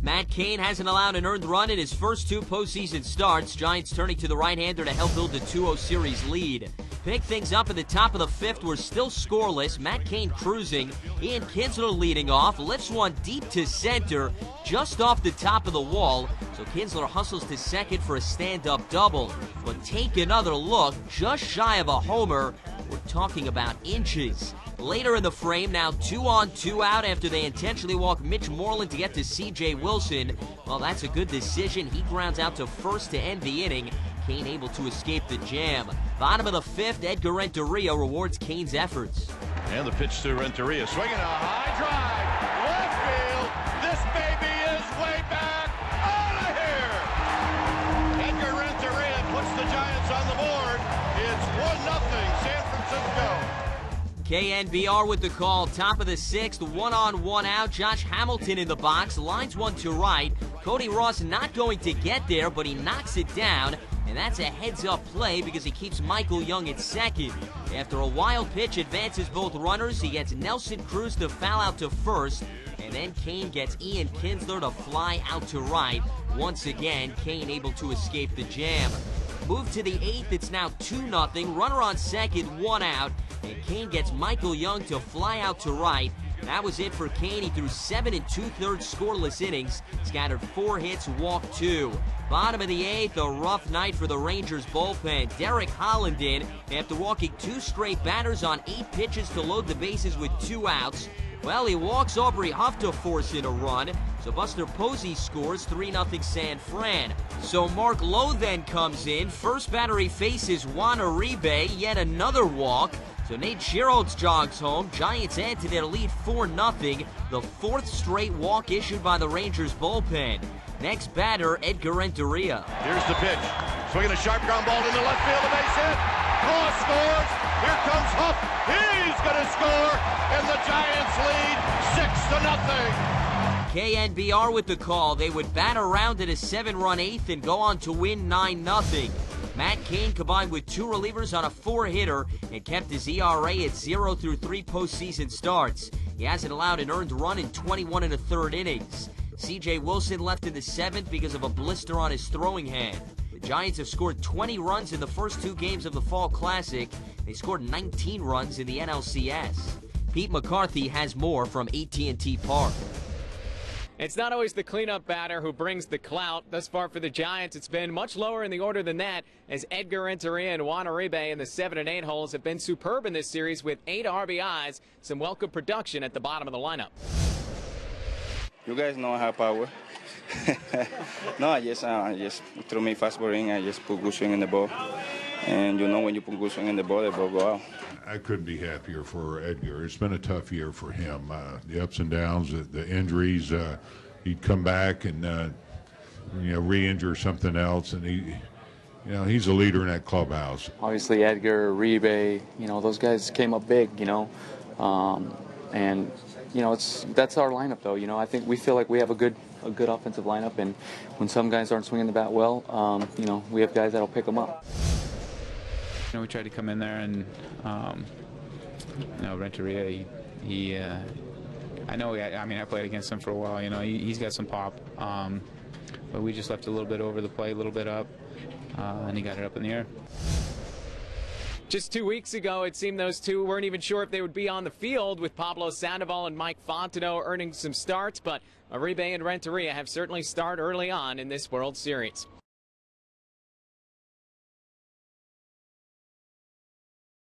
Matt Cain hasn't allowed an earned run in his first 2 postseason starts. Giants turning to the right-hander to help build a 2-0 series lead. Pick things up at the top of the 5th. We're still scoreless. Matt Cain cruising. Ian Kinsler leading off. Lifts one deep to center, just off the top of the wall. So Kinsler hustles to second for a stand-up double. But take another look. Just shy of a homer. We're talking about inches. Later in the frame, now 2 on, 2 out after they intentionally walk Mitch Moreland to get to C.J. Wilson. Well, that's a good decision. He grounds out to first to end the inning. Cain able to escape the jam. Bottom of the 5th, Edgar Renteria rewards Cain's efforts. And the pitch to Renteria, swinging a high drive, left field. This baby is way back, out of here. Edgar Renteria puts the Giants on the board. It's 1-0 San Francisco. KNBR with the call. Top of the 6th, 1 on, 1 out. Josh Hamilton in the box, lines one to right. Cody Ross not going to get there, but he knocks it down. And that's a heads-up play because he keeps Michael Young at second. After a wild pitch advances both runners, he gets Nelson Cruz to foul out to first. And then Cain gets Ian Kinsler to fly out to right. Once again, Cain able to escape the jam. Move to the 8th, it's now 2-0. Runner on second, 1 out. And Cain gets Michael Young to fly out to right. That was it for Cain. He threw 7 2/3 scoreless innings, scattered 4 hits, walked 2. Bottom of the 8th, a rough night for the Rangers bullpen. Derek Holland in after walking 2 straight batters on 8 pitches to load the bases with 2 outs. Well, he walks Aubrey Huff to force in a run. So Buster Posey scores 3-0 San Fran. So Mark Lowe then comes in. First batter he faces Juan Uribe, yet another walk. So Nate Schierholtz jogs home. Giants add to their lead 4-0. The 4th straight walk issued by the Rangers bullpen. Next batter, Edgar Renteria. Here's the pitch. Swinging a sharp ground ball to the left field, a base hit. Cross scores. Here comes Huff. He's going to score, and the Giants lead 6-0. KNBR with the call. They would bat around at a 7-run 8th and go on to win 9-0. Matt Cain combined with 2 relievers on a 4-hitter and kept his ERA at 0 through 3 postseason starts. He hasn't allowed an earned run in 21 1/3 innings. C.J. Wilson left in the 7th because of a blister on his throwing hand. The Giants have scored 20 runs in the first 2 games of the Fall Classic. They scored 19 runs in the NLCS. Pete McCarthy has more from AT&T Park. It's not always the cleanup batter who brings the clout. Thus far for the Giants, it's been much lower in the order than that, as Edgar Renteria and Juan Uribe in the 7 and 8 holes have been superb in this series with 8 RBIs. Some welcome production at the bottom of the lineup. You guys know I have power. No, I just throw me fastball in. I just put good swing in the ball. And you know when you put good swing in the ball go out. I couldn't be happier for Edgar. It's been a tough year for him. The ups and downs, the injuries. He'd come back and re-injure something else, and he's a leader in that clubhouse. Obviously, Edgar, Uribe, those guys came up big, and that's our lineup though. I think we feel like we have a good offensive lineup, and when some guys aren't swinging the bat well, we have guys that'll pick them up. We tried to come in there and, Renteria, I played against him for a while. He's got some pop, but we just left a little bit over the plate, a little bit up, and he got it up in the air. Just 2 weeks ago, it seemed those two weren't even sure if they would be on the field, with Pablo Sandoval and Mike Fontenot earning some starts, but Uribe and Renteria have certainly started early on in this World Series.